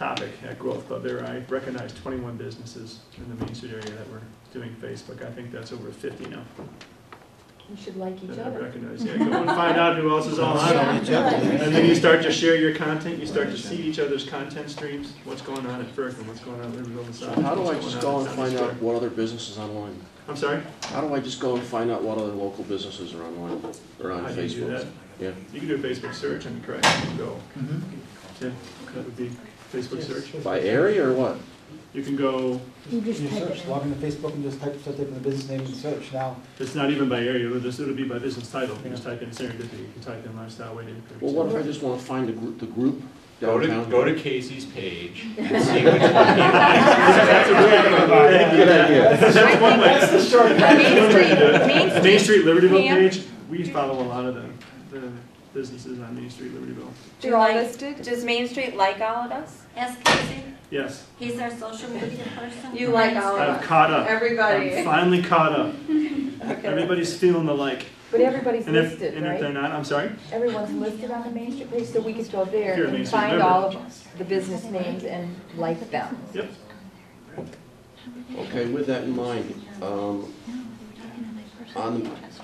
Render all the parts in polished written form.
topic at Growth Club. There, I recognized 21 businesses in the Main Street area that were doing Facebook. I think that's over 50 now. You should like each That I other. recognize. Yeah, go and find out who else is all on it. And then you start to share your content. You start to see each other's content streams. What's going on at Firth and what's going on at Libertyville and South. How do I just go and find out what other businesses online? I'm sorry? How do I just go and find out what other local businesses are online or on How do you do Facebook? that? Yeah. You can do a Facebook search and correct. You can go. Yeah, that would be Facebook search. By area or what? You can go. You just You type search, it in. log into Facebook and just start typing the business name and search. Now, It's not even by area. It'll be by business title. You just type in serendipity. You can type in lifestyle way to improve. Well, what if I just want to find the group downtown? Go to Casey's page and see which one he likes. That's a really Good idea. That's one way. that's the shortcut. Main Street Libertyville page. We follow a lot of the businesses on Main Street Libertyville. They're all listed? Does Main Street like all of us? Ask Casey. Yes. He's our social media person. You like all of I'm us? caught up. Everybody. I'm finally caught up. Okay. Everybody's feeling the like. But everybody's And if listed, they're right? not, I'm sorry? Everyone's listed on the Main Street page, so we could go there Here, Main and Street find member. all of the business names and like them. Yep. Okay, with that in mind,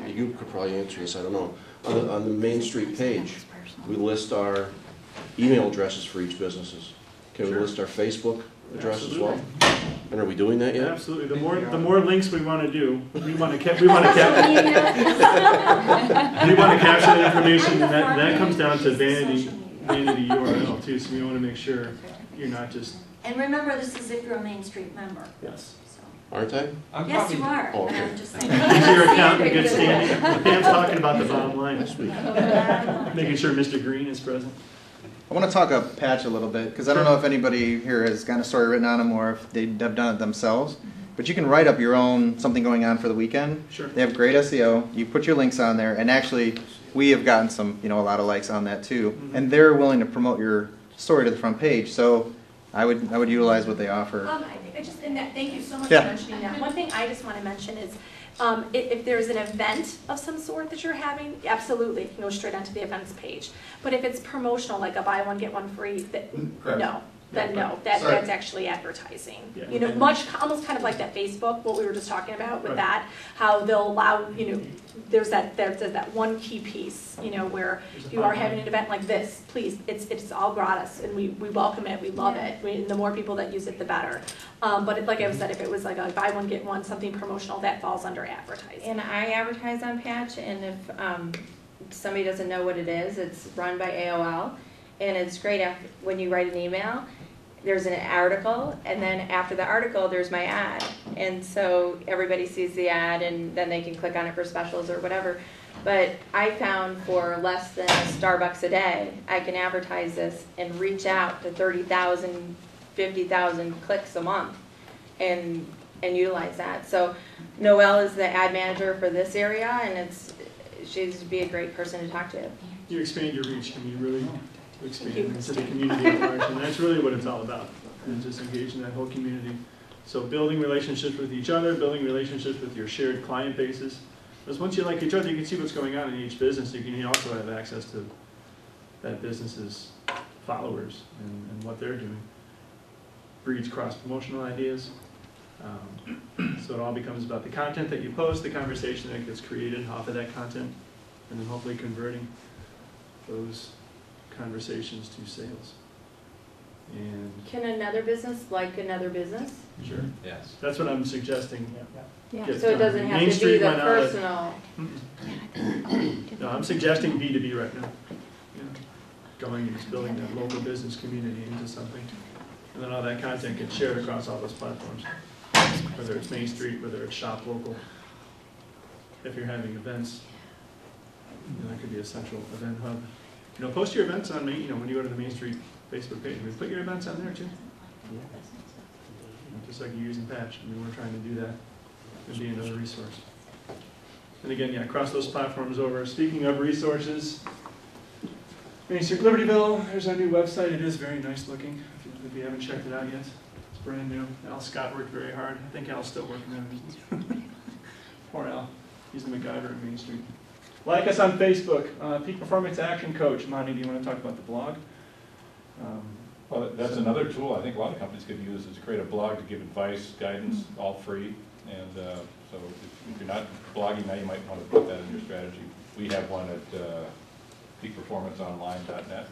you could probably answer this, I don't know. On the Main Street page, we list our email addresses for each businesses. Can we Sure. list our Facebook address as well? Absolutely. And are we doing that yet? Absolutely. The more links we want to do, we want to capture the information. That comes down to vanity URL too. So we want to make sure you're not just. And remember, this is if you're a Main Street member. Yes. So. Aren't I? Yes, you are. Oh, okay. I'm just saying. Is your account in good standing? Pam's talking about the bottom line. Sweet. Making sure Mr. Green is present. I want to talk a patch a little bit, because I don't know if anybody here has got a story written on them or if they have done it themselves. But you can write up your own something going on for the weekend. Sure. They have great SEO. You put your links on there, and actually, we have gotten some, a lot of likes on that too. And they're willing to promote your story to the front page. So I would utilize what they offer. Thank you so much Yeah. for mentioning that. One thing I just want to mention is, if there's an event of some sort that you're having, absolutely, you can go straight onto the events page. But if it's promotional, like a buy one, get one free, no. That's actually advertising. Yeah. Almost kind of like that Facebook, what we were just talking about with Right. that, how they'll allow, there's that one key piece, where if you are having an event like this, please, it's all gratis, and we welcome it, we love it. The more people that use it, the better. But like I said, if it was like a buy one, get one, something promotional, that falls under advertising. And I advertise on Patch, and if somebody doesn't know what it is, it's run by AOL, and it's great when you write an email. There's an article, and then after the article, there's my ad. And so everybody sees the ad, and then they can click on it for specials or whatever. But I found for less than $1 a day, I can advertise this and reach out to 30,000, 50,000 clicks a month and utilize that. So Noelle is the ad manager for this area, and she's be a great person to talk to. You expand your reach, and you really expand into the community at large, and that's really what it's all about, and just engaging that whole community. So building relationships with each other, building relationships with your shared client bases. Because once you like each other, you can see what's going on in each business. You can also have access to that business's followers and what they're doing. Breeds cross-promotional ideas. So it all becomes about the content that you post, the conversation that gets created off of that content, and then hopefully converting those conversations to sales. And Can another business like anher business? sure, Yes. that's what I'm suggesting. Yeah. Get So it done. doesn't have Main to be Street the went out at- personal. No, I'm suggesting B2B right now. Going and just building that local business community into something. And then all that content gets shared across all those platforms. Whether it's Main Street, whether it's Shop Local. If you're having events, that could be a central event hub. Post your events on Main, when you go to the Main Street Facebook page, put your events on there too. Just like you're using Patch. We're trying to do that. It'd be another resource. And again, cross those platforms over. Speaking of resources, Main Street Libertyville, there's our new website. It is very nice looking, if you haven't checked it out yet. It's brand new. Al Scott worked very hard. I think Al's still working on it. Poor Al. He's the MacGyver at Main Street. Like us on Facebook, Peak Performance Action Coach. Monty, do you want to talk about the blog? Well, that's another tool I think a lot of companies could use, is create a blog to give advice, guidance, all free. And so if you're not blogging now, you might want to put that in your strategy. We have one at peakperformanceonline.net.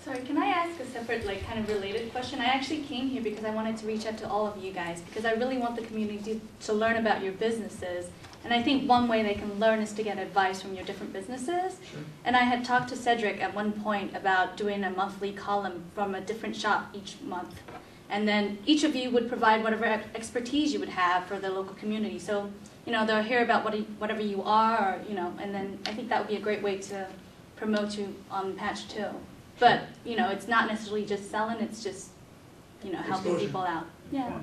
Sorry, can I ask a separate, like, kind of related question? I actually came here because I wanted to reach out to all of you guys, because I really want the community to learn about your businesses. And I think one way they can learn is to get advice from your different businesses. Sure. And I had talked to Cedric at one point about doing a monthly column from a different shop each month. And then each of you would provide whatever expertise you would have for the local community. So, you know, they'll hear about whatever you are, or, you know, and then I think that would be a great way to promote you on Patch 2. But, you know, it's not necessarily just selling, it's just, you know, helping Exposure. people out. Yeah.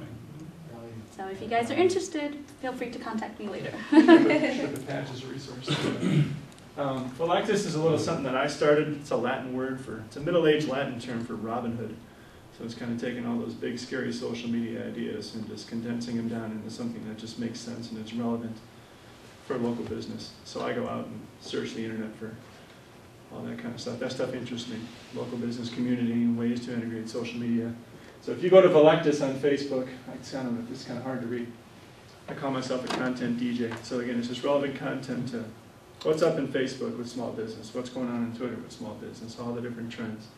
So if you guys are interested, feel free to contact me later. Sure, the patch is a resource. Phylactis is a little something that I started. It's a Latin word it's a middle-aged Latin term for Robin Hood. So it's kind of taking all those big, scary social media ideas and just condensing them down into something that just makes sense and it's relevant for local business. So I go out and search the internet for all that kind of stuff. That stuff interests me. Local business community and ways to integrate social media. So if you go to Phylactis on Facebook, it's kind of hard to read. I call myself a content DJ. So again, it's just relevant content to what's up in Facebook with small business, what's going on in Twitter with small business, all the different trends.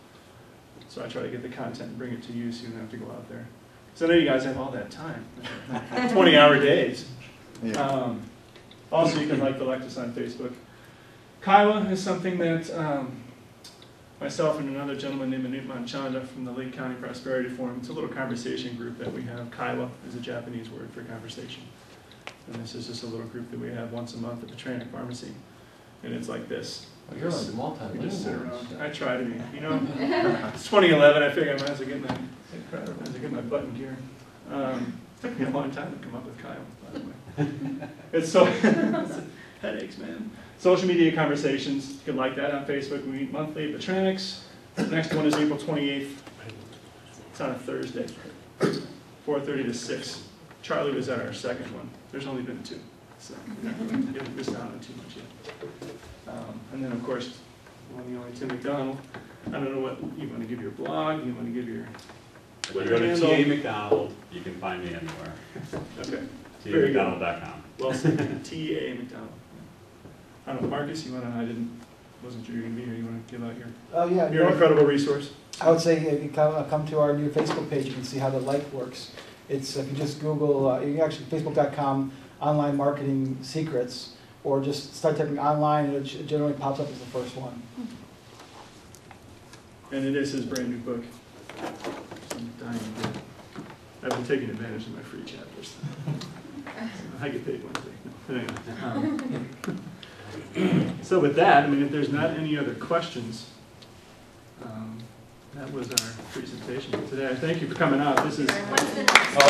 So I try to get the content and bring it to you so you don't have to go out there. So I know you guys have all that time, 20-hour days. Yeah. Also, you can like Phylactis on Facebook. Kiowa is something that myself and another gentleman named Manute Manchanda from the Lake County Prosperity Forum, it's a little conversation group that we have. Kiowa is a Japanese word for conversation. And this is just a little group that we have once a month at the Trantic Pharmacy. And it's like this. Oh, you're like multi-lingual. We just sit around. I try to be, you know. It's 2011, I figure I might as well get my butt in gear. Took me a long time to come up with Kiowa, by the way. It's so, headaches, man. Social media conversations, you can like that on Facebook. We meet monthly at the Tranix. The next one is April 28th. It's on a Thursday, 4:30 to 6. Charlie was at our second one. There's only been 2, so you haven't missed out on too much yet. And then, of course, one and only Tim McDonald. I don't know what, you want to give your blog, you want to give your When you go to TA McDonald, you can find me anywhere. Okay. TAMcDonald.com. Well said. TA McDonald. I don't know, Marcus, you want to, wasn't sure you were going to be here, you want to give out your, Oh, yeah. you're an incredible resource. I would say if you come to our new Facebook page, you can see how the like works. It's, if you just Google, you can actually, facebook.com, online marketing secrets, or just start typing online, and it generally pops up as the first one. And it is his brand new book. I'm dying to get it. I've been taking advantage of my free chapters. I get paid Wednesday. But anyway. So with that, I mean, if there's not any other questions, that was our presentation for today. I thank you for coming out. This is. Oh,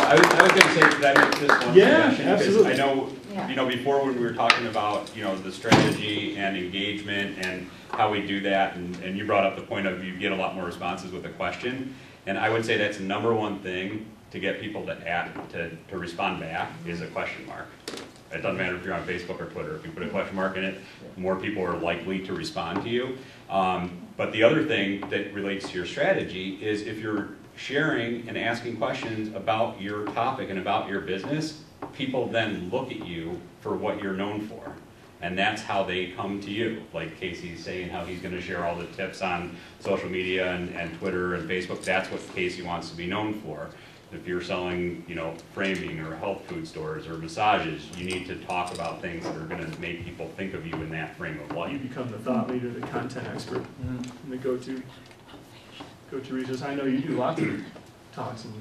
I was going to say, could I make this one Yeah, suggestion? 'Cause absolutely. I know, Yeah. you know, before when we were talking about, you know, the strategy and engagement and how we do that, and you brought up the point of you get a lot more responses with a question, and I would say that's the #1 thing to get people to respond back is a question mark. It doesn't matter if you're on Facebook or Twitter. If you put a question mark in it, more people are likely to respond to you. But the other thing that relates to your strategy is if you're sharing and asking questions about your topic and about your business, people then look at you for what you're known for. And that's how they come to you. Like Casey's saying how he's going to share all the tips on social media and Twitter and Facebook. That's what Casey wants to be known for. If you're selling, you know, framing or health food stores or massages, you need to talk about things that are going to make people think of you in that frame of life. You become the thought leader, the content expert, and the go-to resource. I know you do lots of talks and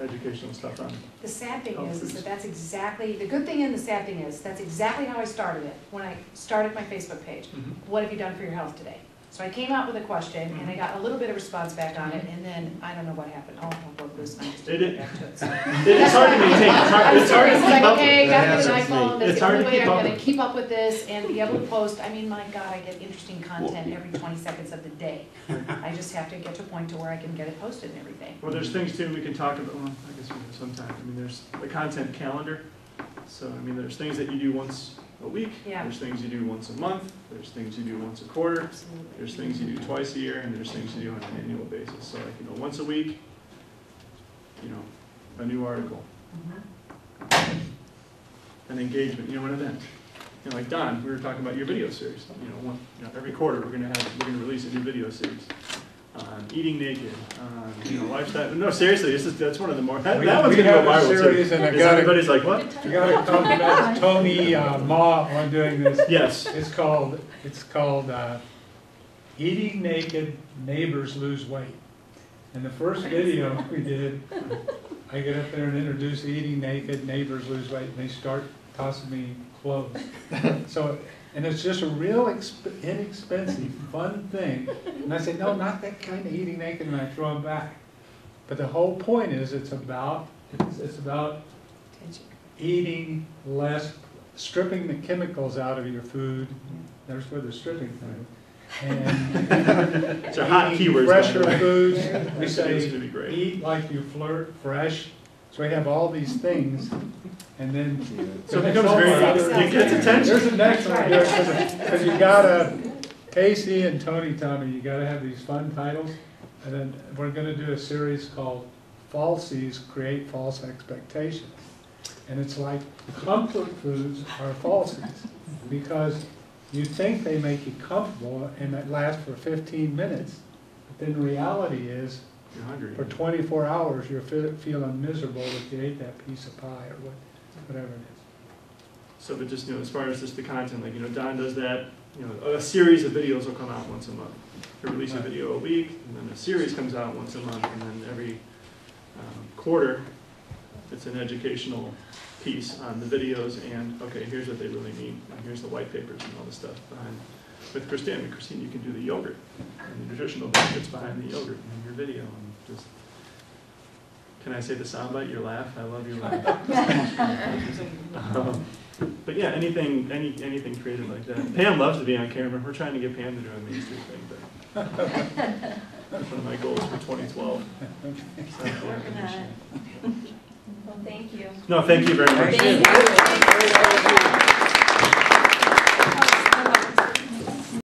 educational stuff on. The sad thing Health is foods. that that's exactly, the good thing and the sad thing is, that's exactly how I started it, when I started my Facebook page. What have you done for your health today? So I came out with a question, and I got a little bit of response back on it, and then, I don't know what happened, oh, I broke loose, and I just didn't get back to it. So. It's hard to maintain. It's hard to It's keep like, up okay, with. gotta get an iPhone, that's It's the hard only to way keep I'm up gonna with. keep up with this and be able to post. I mean, my God, I get interesting content every 20 seconds of the day. I just have to get to a point to where I can get it posted and everything. Well, there's things too we can talk about, well, I guess we can sometime. I mean, there's the content calendar. So, I mean, there's things that you do once a week. Yeah. There's things you do once a month. There's things you do once a quarter. Absolutely. There's things you do twice a year, and there's things you do on an annual basis. So like, once a week, a new article, an engagement, an event. Like Don, we were talking about your video series. Every quarter we're gonna release a new video series on eating naked, lifestyle. No, seriously, that's one of the more. That one's gonna go viral too. And Everybody's like, what? I got to compliment Tony Ma on doing this. Yes. It's called Eating Naked, Neighbors Lose Weight. And the first video we did, I get up there and introduce Eating Naked, Neighbors Lose Weight, and they start tossing me clothes. And it's just a real inexpensive, fun thing. And I say, no, not that kind of eating naked, and I throw them back. But the whole point is it's about eating less, stripping the chemicals out of your food. There's where the stripping thing. And it's a hot keyword. Fresher foods. We say eat like you flirt, fresh. So we have all these things, and then so it becomes it gets attention. There's the next one because you gotta Casey and Tony tell me you gotta have these fun titles, and then we're gonna do a series called Falsies Create False Expectations, and it's like comfort foods are falsies because you think they make you comfortable and that lasts for 15 minutes, but then the reality is you're hungry. For 24 hours, you're feeling miserable that you ate that piece of pie or whatever it is. So, but just as far as just the content, like Don does that. A series of videos will come out once a month. He'll release a video a week, and then a series comes out once a month, and then every quarter, it's an educational piece on the videos. And okay, here's what they really mean. And here's the white papers and all the stuff behind. With Christine, you can do the yogurt and the nutritional benefits behind the yogurt in your video. And just, can I say the soundbite? Your laugh. I love your laugh. But yeah, anything creative like that. Pam loves to be on camera. We're trying to get Pam to do a Main Street thing, but that's one of my goals for 2012. Working on it. Well, thank you. No, thank you very much. Thank you.